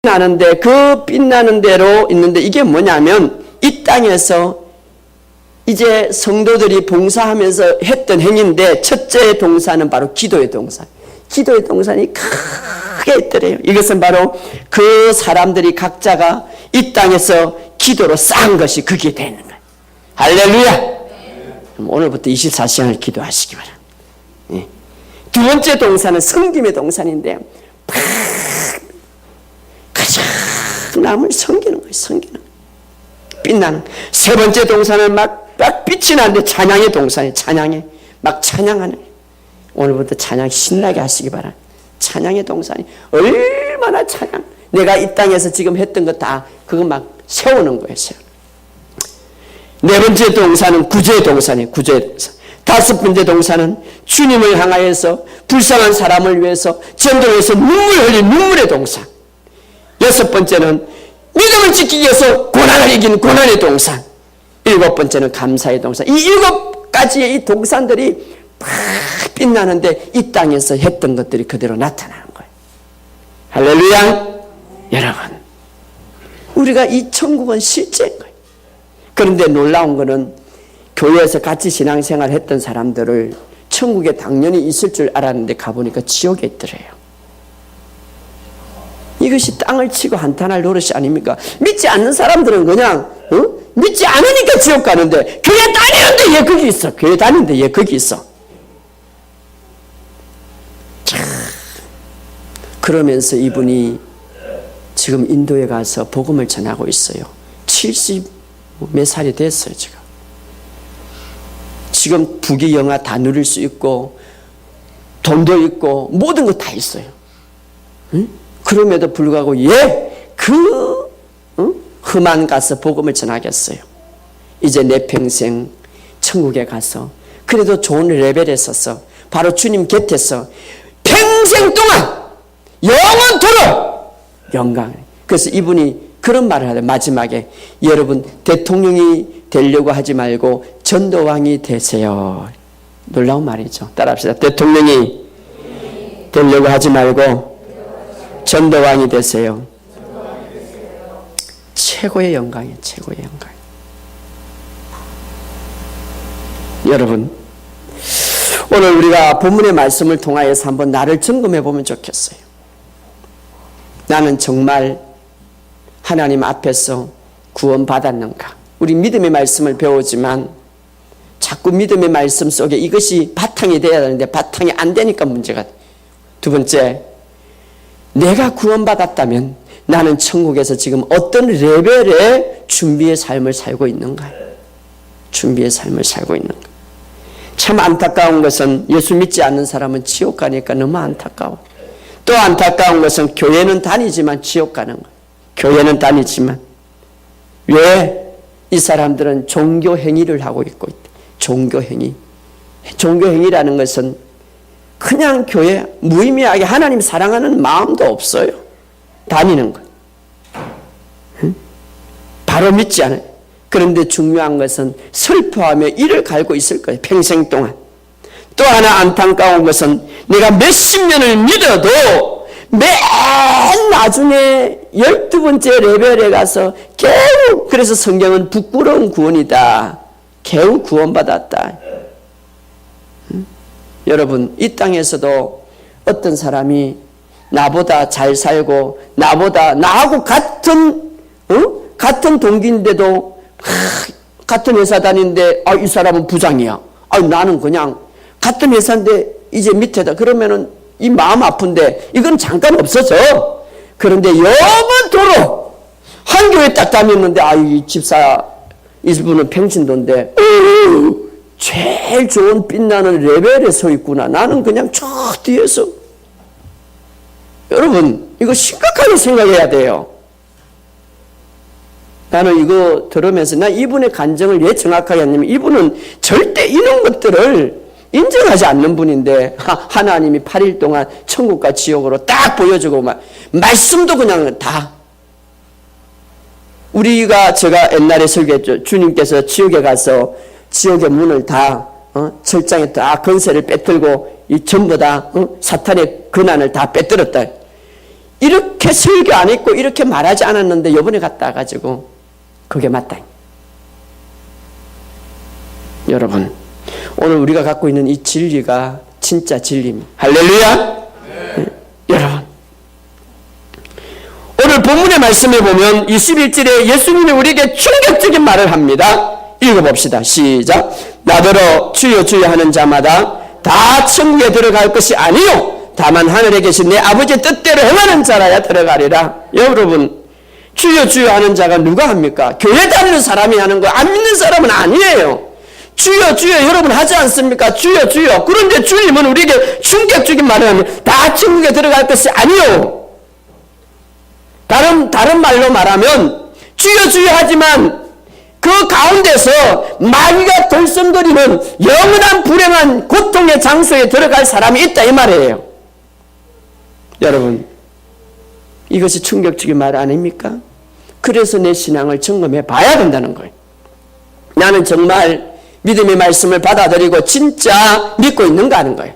나는데 그 빛나는 대로 있는데 이게 뭐냐면 이 땅에서 이제 성도들이 봉사하면서 했던 행위인데 첫째 동사는 바로 기도의 동사. 기도의 동산이 크게 있더래요. 이것은 바로 그 사람들이 각자가 이 땅에서 기도로 쌓은 것이 그게 되는 거예요. 할렐루야. 그럼 오늘부터 24시간을 기도하시기 바랍니다. 예. 두 번째 동사는 섬김의 동산인데 가장 남을 섬기는 거예요. 섬기는 거예요. 빛나는. 세 번째 동사는 막 빛이 나는데 찬양의 동산이에요. 찬양의 막 찬양하는. 오늘부터 찬양 신나게 하시기 바랍니다. 찬양의 동산이 얼마나 찬양. 내가 이 땅에서 지금 했던 거 다 그거 막 세우는 거예요. 네 번째 동사는 구제의 동산이에요. 구제의 동산. 다섯 번째 동사는 주님을 향하여서 불쌍한 사람을 위해서 전도해서 눈물 흘린 눈물의 동산. 여섯 번째는 믿음을 지키기 위해서 고난을 이기는 고난의 동산. 일곱 번째는 감사의 동산. 이 일곱 가지의 이 동산들이 막 빛나는데 이 땅에서 했던 것들이 그대로 나타나는 거예요. 할렐루야. 여러분, 우리가 이 천국은 실제인 거예요. 그런데 놀라운 거는 교회에서 같이 신앙생활 했던 사람들을 천국에 당연히 있을 줄 알았는데 가보니까 지옥에 있더래요. 이것이 땅을 치고 한탄할 노릇이 아닙니까? 믿지 않는 사람들은 그냥 믿지 않으니까 지옥 가는데 교회 다니는데 얘 거기 있어. 교회 다니는데 얘 거기 있어. 그러면서 이분이 지금 인도에 가서 복음을 전하고 있어요. 70 몇 살이 됐어요. 지금 부귀영화 다 누릴 수 있고 돈도 있고 모든 거 다 있어요. 응? 그럼에도 불구하고 험한 가서 복음을 전하겠어요. 이제 내 평생 천국에 가서 그래도 좋은 레벨에 서서 바로 주님 곁에서 평생 동안 영원토록 영광. 그래서 이분이 그런 말을 하죠. 마지막에 여러분 대통령이 되려고 하지 말고 전도왕이 되세요. 놀라운 말이죠. 따라합시다. 대통령이 되려고 하지 말고 전도왕이 되세요. 최고의 영광이에요. 최고의 영광. 여러분, 오늘 우리가 본문의 말씀을 통하여서 한번 나를 점검해 보면 좋겠어요. 나는 정말 하나님 앞에서 구원받았는가? 우리 믿음의 말씀을 배우지만 자꾸 믿음의 말씀 속에 이것이 바탕이 돼야 되는데 바탕이 안 되니까 문제가 돼. 두 번째, 내가 구원받았다면 나는 천국에서 지금 어떤 레벨의 준비의 삶을 살고 있는가? 준비의 삶을 살고 있는가? 참 안타까운 것은 예수 믿지 않는 사람은 지옥 가니까 너무 안타까워. 또 안타까운 것은 교회는 다니지만 지옥 가는 거예요. 교회는 다니지만 왜? 이 사람들은 종교 행위를 하고 있고 있다. 종교 행위. 종교 행위라는 것은 그냥 교회 무의미하게 하나님 사랑하는 마음도 없어요. 다니는 것. 바로 믿지 않아요. 그런데 중요한 것은 슬퍼하며 이를 갈고 있을 거예요. 평생 동안. 또 하나 안타까운 것은 내가 몇십 년을 믿어도 맨 나중에 12번째 레벨에 가서 겨우, 그래서 성경은 부끄러운 구원이다. 겨우 구원받았다. 여러분, 이 땅에서도 어떤 사람이 나보다 잘 살고 나하고 같은 동기인데도 같은 회사 다니는데 이 사람은 부장이야. 나는 그냥 같은 회사인데 이제 밑에다. 그러면은 이 마음 아픈데 이건 잠깐 없어져. 그런데 영원토록 한 교회 딱 다녔는데 이 집사 이분은 평신도인데 제일 좋은 빛나는 레벨에 서 있구나. 나는 그냥 저 뒤에서. 여러분, 이거 심각하게 생각해야 돼요. 나는 이거 들으면서 나 이분의 감정을 왜 정확하게 했냐면 이분은 절대 이런 것들을 인정하지 않는 분인데 하나님이 8일 동안 천국과 지옥으로 딱 보여주고 말씀도 그냥 다. 제가 옛날에 설교했죠. 주님께서 지옥에 가서 지옥의 문을 다 철장에 다 건세를 빼들고 이 전부 다 사탄의 권한을 다 빼들었다. 이렇게 설교 안 했고 이렇게 말하지 않았는데 요번에 갔다 와가지고 그게 맞다. 여러분, 오늘 우리가 갖고 있는 이 진리가 진짜 진리입니다. 할렐루야. 네. 여러분, 오늘 본문의 말씀에 보면 21절에 예수님이 우리에게 충격적인 말을 합니다. 읽어봅시다. 시작. 나더러 주여 주여 하는 자마다 다 천국에 들어갈 것이 아니요 다만 하늘에 계신 내 아버지의 뜻대로 행하는 자라야 들어가리라. 여러분, 주여 주여 하는 자가 누가 합니까? 교회 다니는 사람이 하는 거, 안 믿는 사람은 아니에요. 주여 주여 여러분 하지 않습니까? 주여 주여. 그런데 주님은 우리에게 충격적인 말을 하면 다 천국에 들어갈 것이 아니요. 다른 말로 말하면 주여 주여 하지만 그 가운데서 마귀가 들썩거리는 영원한 불행한 고통의 장소에 들어갈 사람이 있다 이 말이에요. 여러분, 이것이 충격적인 말 아닙니까? 그래서 내 신앙을 점검해 봐야 된다는 거예요. 나는 정말 믿음의 말씀을 받아들이고 진짜 믿고 있는가 하는 거예요.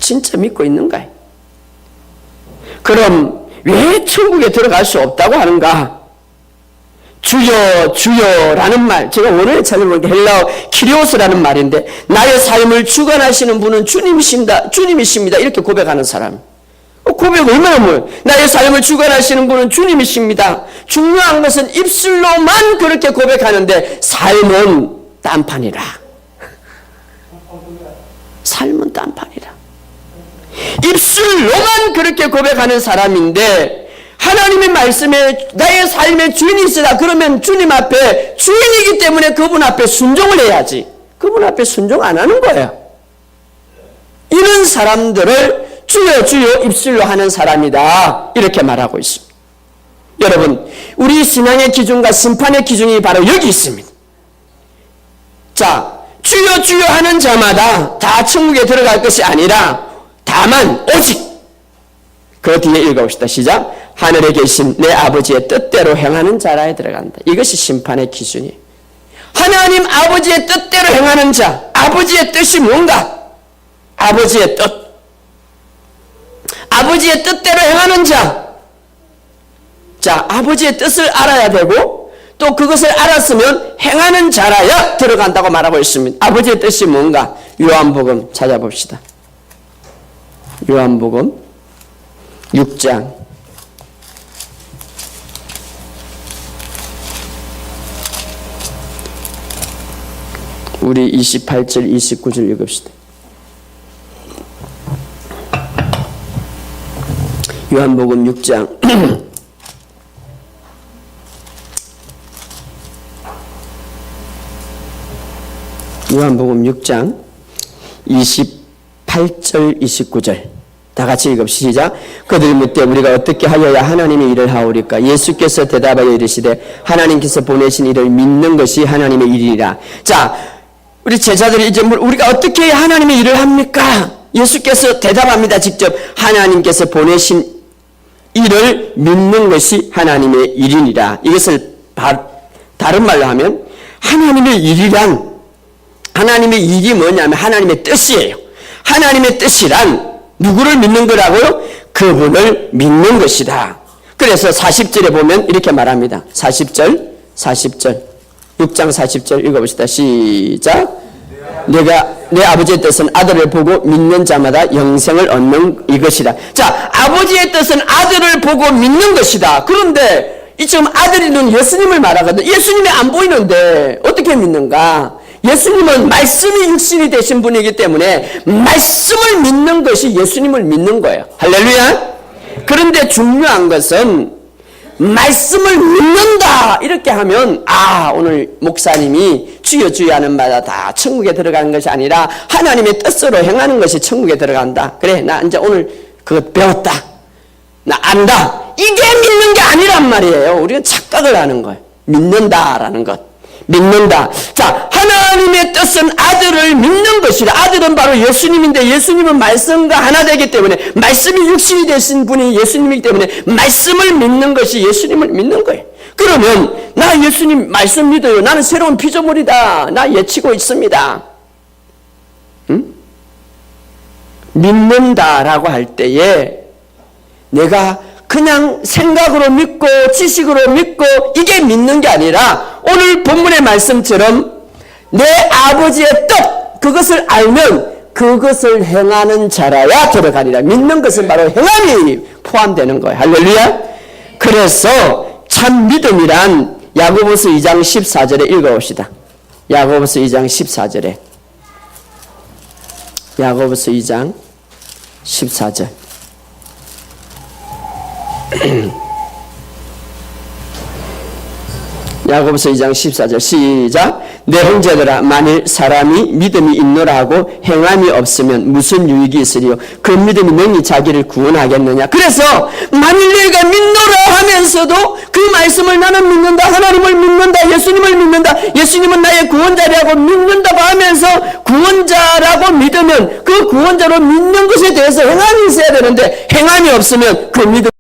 진짜 믿고 있는가? 그럼 왜 천국에 들어갈 수 없다고 하는가? 주여 주여라는 말, 제가 오늘 찾아보니까 헬라어 키리오스라는 말인데, 나의 삶을 주관하시는 분은 주님이십니다 이렇게 고백하는 사람. 고백 얼마나 뭐예요? 나의 삶을 주관하시는 분은 주님이십니다. 중요한 것은 입술로만 그렇게 고백하는데 삶은 딴판이라. 삶은 딴판이라. 입술로만 그렇게 고백하는 사람인데 하나님의 말씀에 나의 삶의 주인이시다 그러면 주님 앞에 주인이기 때문에 그분 앞에 순종을 해야지. 그분 앞에 순종 안 하는 거예요. 이런 사람들을 주여 주여 입술로 하는 사람이다 이렇게 말하고 있습니다. 여러분, 우리 신앙의 기준과 심판의 기준이 바로 여기 있습니다. 자, 주여 주여 하는 자마다 다 천국에 들어갈 것이 아니라 다만 오직, 그 뒤에 읽어봅시다. 시작. 하늘에 계신 내 아버지의 뜻대로 행하는 자라에 들어간다. 이것이 심판의 기준이에요. 하나님 아버지의 뜻대로 행하는 자, 아버지의 뜻이 뭔가? 아버지의 뜻. 아버지의 뜻대로 행하는 자. 자, 아버지의 뜻을 알아야 되고 또 그것을 알았으면 행하는 자라야 들어간다고 말하고 있습니다. 아버지의 뜻이 뭔가? 요한복음 찾아봅시다. 요한복음 6장 우리 28절 29절 읽읍시다. 요한복음 6장 요한복음 6장 28절 29절 다 같이 읽읍시다. 그들이 묻되 우리가 어떻게 하여야 하나님의 일을 하오리까? 예수께서 대답하여 이르시되 하나님께서 보내신 이를 믿는 것이 하나님의 일이라. 자, 우리 제자들이 이제 우리가 어떻게 해야 하나님의 일을 합니까? 예수께서 대답합니다. 직접 하나님께서 보내신 일을 믿는 것이 하나님의 일이니라. 이것을 다른 말로 하면 하나님의 일이란, 하나님의 일이 뭐냐면 하나님의 뜻이에요. 하나님의 뜻이란 누구를 믿는 거라고요? 그분을 믿는 것이다. 그래서 40절에 보면 이렇게 말합니다. 40절 6장 40절 읽어봅시다. 시작. 내가 내 아버지의 뜻은 아들을 보고 믿는 자마다 영생을 얻는 이것이다. 자, 아버지의 뜻은 아들을 보고 믿는 것이다. 그런데 이 지금 아들이는 예수님을 말하거든. 예수님이 안 보이는데 어떻게 믿는가? 예수님은 말씀이 육신이 되신 분이기 때문에 말씀을 믿는 것이 예수님을 믿는 거예요. 할렐루야. 그런데 중요한 것은 말씀을 믿는다 이렇게 하면 오늘 목사님이 주여 주여 하는 마다 다 천국에 들어가는 것이 아니라 하나님의 뜻으로 행하는 것이 천국에 들어간다. 그래, 나 이제 오늘 그거 배웠다, 나 안다, 이게 믿는 게 아니란 말이에요. 우리는 착각을 하는 거예요. 믿는다라는 것, 믿는다. 자, 하나님의 뜻은 아들을 믿는 것이라. 아들은 바로 예수님인데 예수님은 말씀과 하나 되기 때문에, 말씀이 육신이 되신 분이 예수님이기 때문에 말씀을 믿는 것이 예수님을 믿는 거예요. 그러면 나 예수님 말씀 믿어요. 나는 새로운 피조물이다. 나 예치고 있습니다. 응? 믿는다라고 할 때에 내가 그냥 생각으로 믿고 지식으로 믿고 이게 믿는 게 아니라 오늘 본문의 말씀처럼 내 아버지의 뜻 그것을 알면 그것을 행하는 자라야 들어가리라. 믿는 것은 바로 행함이 포함되는 거예요. 할렐루야. 그래서 참 믿음이란 야고보서 2장 14절에 읽어봅시다. 야고보서 2장 14절에 야고보서 2장 14절 야고보서 2장 14절 시작. 내 형제들아 만일 사람이 믿음이 있노라 하고 행함이 없으면 무슨 유익이 있으리요. 그 믿음이 능히 자기를 구원하겠느냐. 그래서 만일 내가 믿노라 하면서도 그 말씀을 나는 믿는다. 하나님을 믿는다. 예수님을 믿는다. 예수님은 나의 구원자라고 믿는다고 하면서 구원자라고 믿으면 그 구원자로 믿는 것에 대해서 행함이 있어야 되는데 행함이 없으면 그 믿음